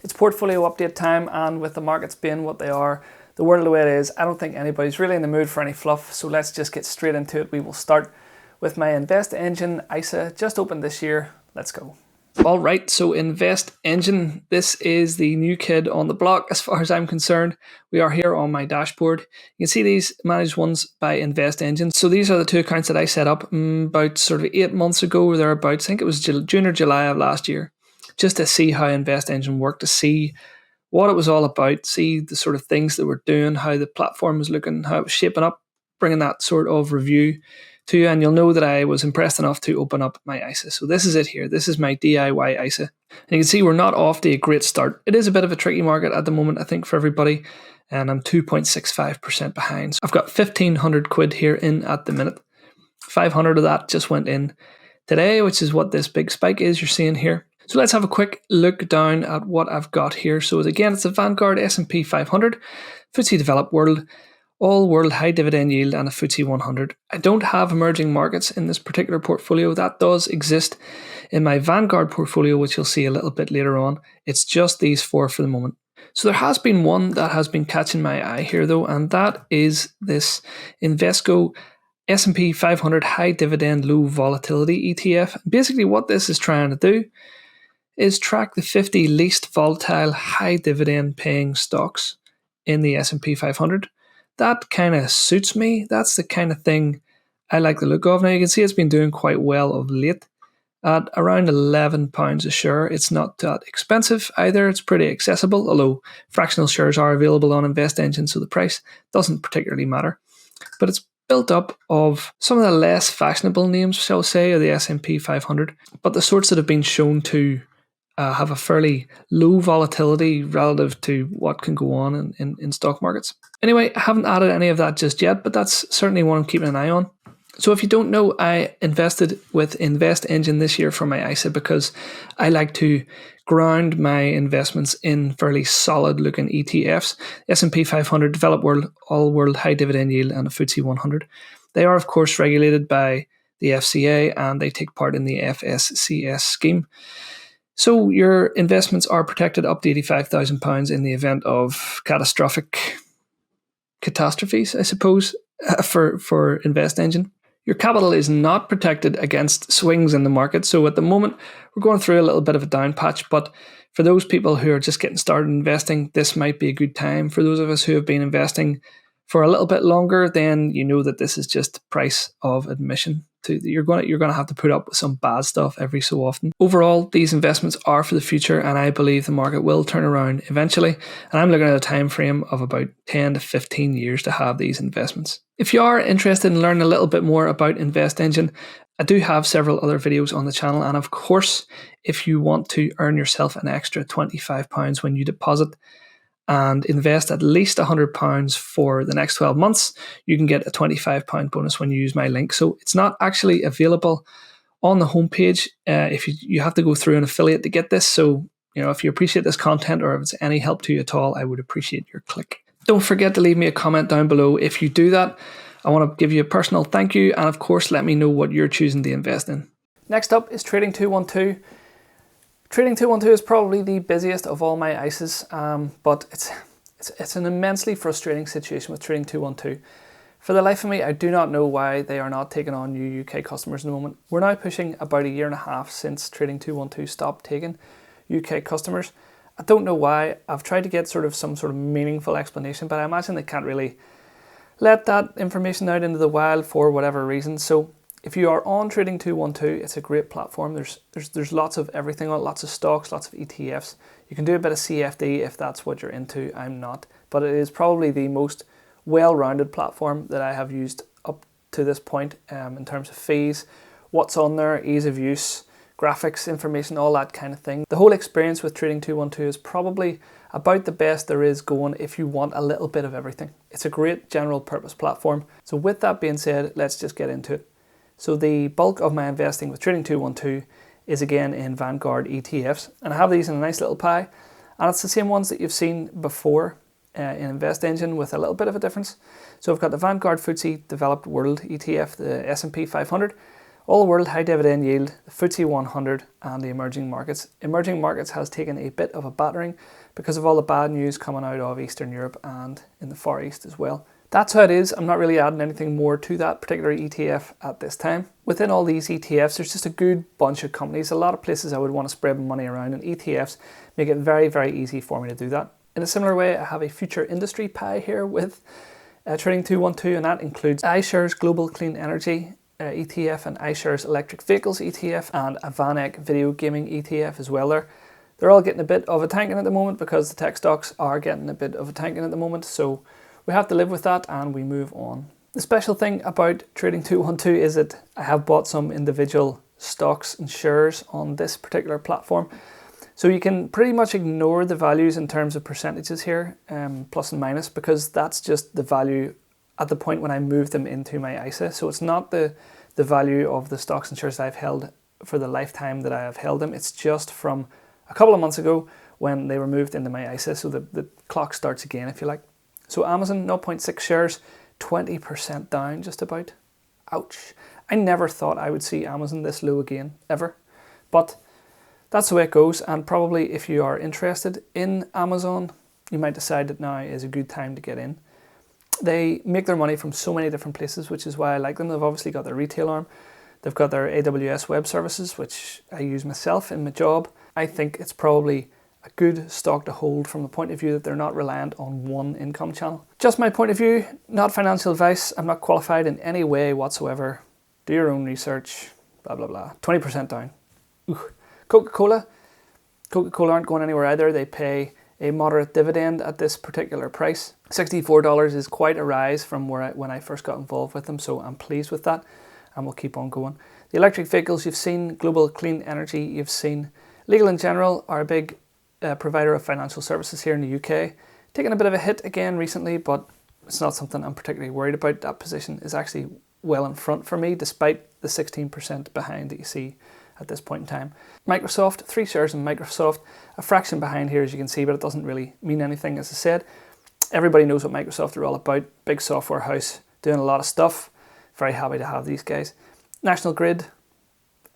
It's portfolio update time, and with the markets being what they are, the world the way it is, I don't think anybody's really in the mood for any fluff, so let's just get straight into it. We will start with my InvestEngine ISA, just opened this year. Let's go. Alright, so InvestEngine, this is the new kid on the block as far as I'm concerned. We are here on my dashboard. You can see these managed ones by InvestEngine. So these are the two accounts that I set up about sort of 8 months ago or thereabouts. I think it was June or July of last year, just to see how InvestEngine worked, to see what it was all about, see the sort of things that we're doing, how the platform was looking, how it was shaping up, bringing that sort of review to you, and you'll know that I was impressed enough to open up my ISA. So this is it here. This is my DIY ISA. And you can see we're not off to a great start. It is a bit of a tricky market at the moment, I think, for everybody, and I'm 2.65% behind. So I've got 1,500 quid here in at the minute. 500 of that just went in today, which is what this big spike is you're seeing here. So let's have a quick look down at what I've got here. So again, it's a Vanguard S&P 500, FTSE Developed World, All World High Dividend Yield, and a FTSE 100. I don't have emerging markets in this particular portfolio. That does exist in my Vanguard portfolio, which you'll see a little bit later on. It's just these four for the moment. So there has been one that has been catching my eye here though, and that is this Invesco S&P 500 High Dividend Low Volatility ETF. Basically what this is trying to do is track the 50 least volatile high dividend paying stocks in the S&P 500. That kind of suits me. That's the kind of thing I like the look of. Now you can see it's been doing quite well of late at around £11 a share. It's not that expensive either. It's pretty accessible, although fractional shares are available on InvestEngine, so the price doesn't particularly matter. But it's built up of some of the less fashionable names, shall we say, of the S&P 500, but the sorts that have been shown to have a fairly low volatility relative to what can go on in stock markets. Anyway, I haven't added any of that just yet, but that's certainly one I'm keeping an eye on. So if you don't know, I invested with InvestEngine this year for my ISA because I like to ground my investments in fairly solid looking ETFs, S&P 500, Developed World, All World High Dividend Yield, and a FTSE 100. They are of course regulated by the FCA and they take part in the FSCS scheme. So your investments are protected up to £85,000 in the event of catastrophes, I suppose, for InvestEngine. Your capital is not protected against swings in the market. So at the moment, we're going through a little bit of a down patch. But for those people who are just getting started investing, this might be a good time. For those of us who have been investing for a little bit longer, then you know that this is just price of admission. You're going to have to put up with some bad stuff every so often. Overall, these investments are for the future, and I believe the market will turn around eventually. And I'm looking at a time frame of about 10 to 15 years to have these investments. If you are interested in learning a little bit more about InvestEngine, I do have several other videos on the channel. And of course, if you want to earn yourself an extra £25 when you deposit and invest at least £100 for the next 12 months, you can get a £25 bonus when you use my link. So it's not actually available on the homepage. If you have to go through an affiliate to get this. So, if you appreciate this content or if it's any help to you at all, I would appreciate your click. Don't forget to leave me a comment down below. If you do that, I want to give you a personal thank you. And of course, let me know what you're choosing to invest in. Next up is Trading 212. Trading 212 is probably the busiest of all my ISAs, but it's an immensely frustrating situation with Trading 212. For the life of me, I do not know why they are not taking on new UK customers in the moment. We're now pushing about a year and a half since Trading 212 stopped taking UK customers. I don't know why. I've tried to get some sort of meaningful explanation, but I imagine they can't really let that information out into the wild for whatever reason. So if you are on Trading 212, it's a great platform. There's lots of everything on it, lots of stocks, lots of ETFs. You can do a bit of CFD if that's what you're into. I'm not, but it is probably the most well-rounded platform that I have used up to this point in terms of fees, what's on there, ease of use, graphics, information, all that kind of thing. The whole experience with Trading 212 is probably about the best there is going if you want a little bit of everything. It's a great general purpose platform. So with that being said, let's just get into it. So the bulk of my investing with Trading 212 is again in Vanguard ETFs, and I have these in a nice little pie, and it's the same ones that you've seen before in InvestEngine with a little bit of a difference. So I've got the Vanguard FTSE Developed World ETF, the S&P 500, All World High Dividend Yield, the FTSE 100 and the emerging markets. Emerging markets has taken a bit of a battering because of all the bad news coming out of Eastern Europe and in the Far East as well. That's how it is. I'm not really adding anything more to that particular ETF at this time. Within all these ETFs, there's just a good bunch of companies. A lot of places I would want to spread my money around, and ETFs make it very, very easy for me to do that. In a similar way, I have a future industry pie here with Trading 212, and that includes iShares Global Clean Energy ETF and iShares Electric Vehicles ETF and a VanEck Video Gaming ETF as well there. They're all getting a bit of a tanking at the moment because the tech stocks are getting a bit of a tanking at the moment, so we have to live with that and we move on. The special thing about Trading 212 is that I have bought some individual stocks and shares on this particular platform. So you can pretty much ignore the values in terms of percentages here, plus and minus, because that's just the value at the point when I move them into my ISA. So it's not the value of the stocks and shares that I've held for the lifetime that I have held them. It's just from a couple of months ago when they were moved into my ISA. So the clock starts again, if you like. So Amazon, 0.6 shares, 20% down just about. Ouch. I never thought I would see Amazon this low again, ever. But that's the way it goes, and probably if you are interested in Amazon, you might decide that now is a good time to get in. They make their money from so many different places, which is why I like them. They've obviously got their retail arm. They've got their AWS web services, which I use myself in my job. I think it's probably a good stock to hold from the point of view that they're not reliant on one income channel. Just my point of view, not financial advice. I'm not qualified in any way whatsoever. Do your own research, blah, blah, blah. 20% down. Ooh. Coca-Cola aren't going anywhere either. They pay a moderate dividend at this particular price. $64 is quite a rise from when I first got involved with them, so I'm pleased with that, and we'll keep on going. The electric vehicles you've seen, Global Clean Energy you've seen. Legal & General are a big provider of financial services here in the UK. Taking a bit of a hit again recently, but it's not something I'm particularly worried about. That position is actually well in front for me, despite the 16% behind that you see at this point in time. Microsoft, 3 shares in Microsoft, a fraction behind here as you can see, but it doesn't really mean anything. As I said, everybody knows what Microsoft are all about. Big software house, doing a lot of stuff. Very happy to have these guys. National Grid,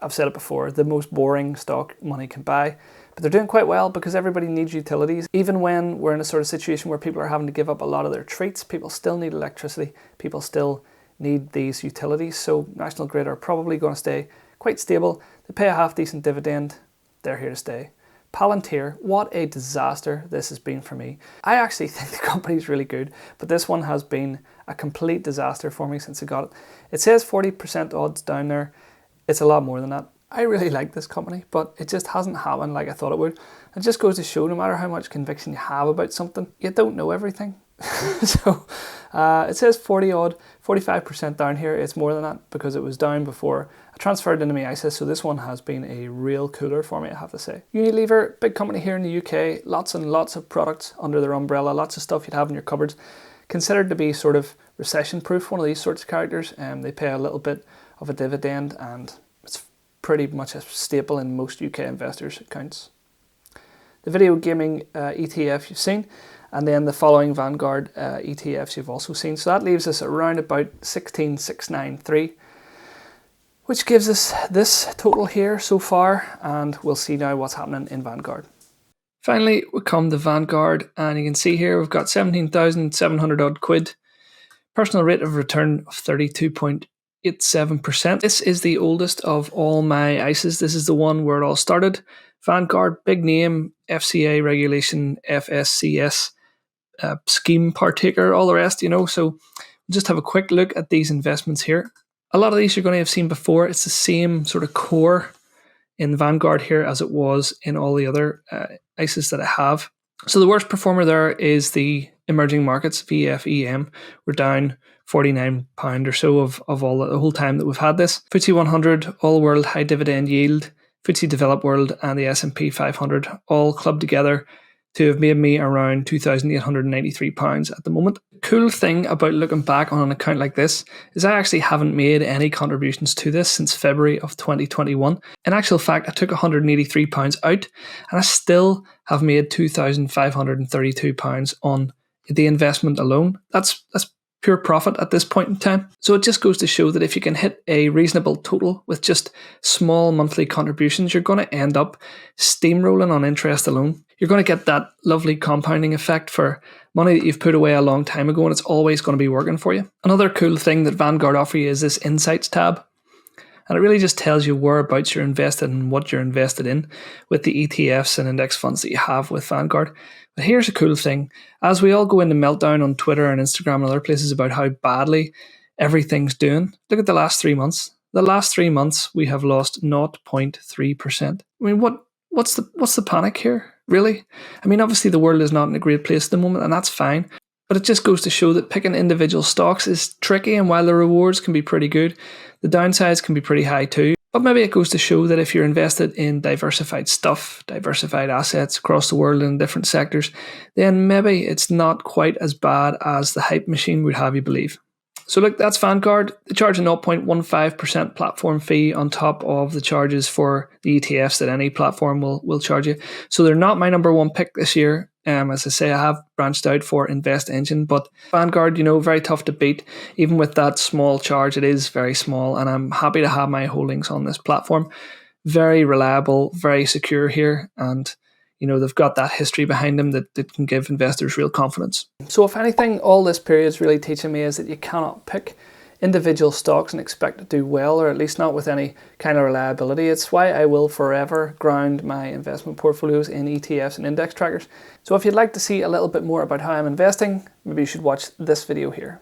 I've said it before, the most boring stock money can buy, but they're doing quite well because everybody needs utilities. Even when we're in a sort of situation where people are having to give up a lot of their treats, people still need electricity, people still need these utilities, so National Grid are probably going to stay quite stable. They pay a half decent dividend, they're here to stay. Palantir, what a disaster this has been for me. I actually think the company's really good, but this one has been a complete disaster for me since I got it. It says 40% odds down there. It's a lot more than that. I really like this company, but it just hasn't happened like I thought it would. It just goes to show no matter how much conviction you have about something, you don't know everything. So it says 45% down here. It's more than that because it was down before I transferred into my ISA, so this one has been a real cooler for me, I have to say. Unilever, big company here in the UK, lots and lots of products under their umbrella, lots of stuff you'd have in your cupboards. Considered to be sort of recession proof, one of these sorts of characters. They pay a little bit of a dividend and it's pretty much a staple in most UK investors' accounts. The video gaming ETF you've seen, and then the following Vanguard ETFs you've also seen. So that leaves us around about 16,693, which gives us this total here so far, and we'll see now what's happening in Vanguard. Finally, we come to Vanguard, and you can see here we've got 17,700 odd quid, personal rate of return of 32.87%. This is the oldest of all my ISAs. This is the one where it all started. Vanguard, big name, FCA regulation, FSCS, scheme partaker, all the rest, you know. So we'll just have a quick look at these investments here. A lot of these you're going to have seen before. It's the same sort of core in Vanguard here as it was in all the other ISAs that I have. So the worst performer there is the emerging markets, VFEM. We're down £49 or so of all the whole time that we've had this. FTSE 100, all world high dividend yield, FTSE Developed World and the S&P 500 all clubbed together to have made me around £2,893 at the moment. The cool thing about looking back on an account like this is I actually haven't made any contributions to this since February of 2021. In actual fact, I took £183 out and I still have made £2,532 on the investment alone. That's pure profit at this point in time. So it just goes to show that if you can hit a reasonable total with just small monthly contributions, you're going to end up steamrolling on interest alone. You're going to get that lovely compounding effect for money that you've put away a long time ago, and it's always going to be working for you. Another cool thing that Vanguard offer you is this Insights tab. And it really just tells you whereabouts you're invested and what you're invested in with the ETFs and index funds that you have with Vanguard. But here's a cool thing. As we all go into meltdown on Twitter and Instagram and other places about how badly everything's doing, look at the last 3 months. The last 3 months, we have lost 0.3%. I mean, what's the panic here, really? I mean, obviously the world is not in a great place at the moment, and that's fine. But it just goes to show that picking individual stocks is tricky, and while the rewards can be pretty good, the downsides can be pretty high too. But maybe it goes to show that if you're invested in diversified stuff, diversified assets across the world in different sectors, then maybe it's not quite as bad as the hype machine would have you believe. So look, that's Vanguard. They charge a 0.15% platform fee on top of the charges for the ETFs that any platform will charge you. So they're not my number one pick this year. As I say, I have branched out for InvestEngine, but Vanguard, very tough to beat. Even with that small charge, it is very small, and I'm happy to have my holdings on this platform. Very reliable, very secure here, and they've got that history behind them that can give investors real confidence. So if anything, all this period is really teaching me is that you cannot pick individual stocks and expect to do well, or at least not with any kind of reliability. It's why I will forever ground my investment portfolios in ETFs and index trackers. So if you'd like to see a little bit more about how I'm investing, maybe you should watch this video here.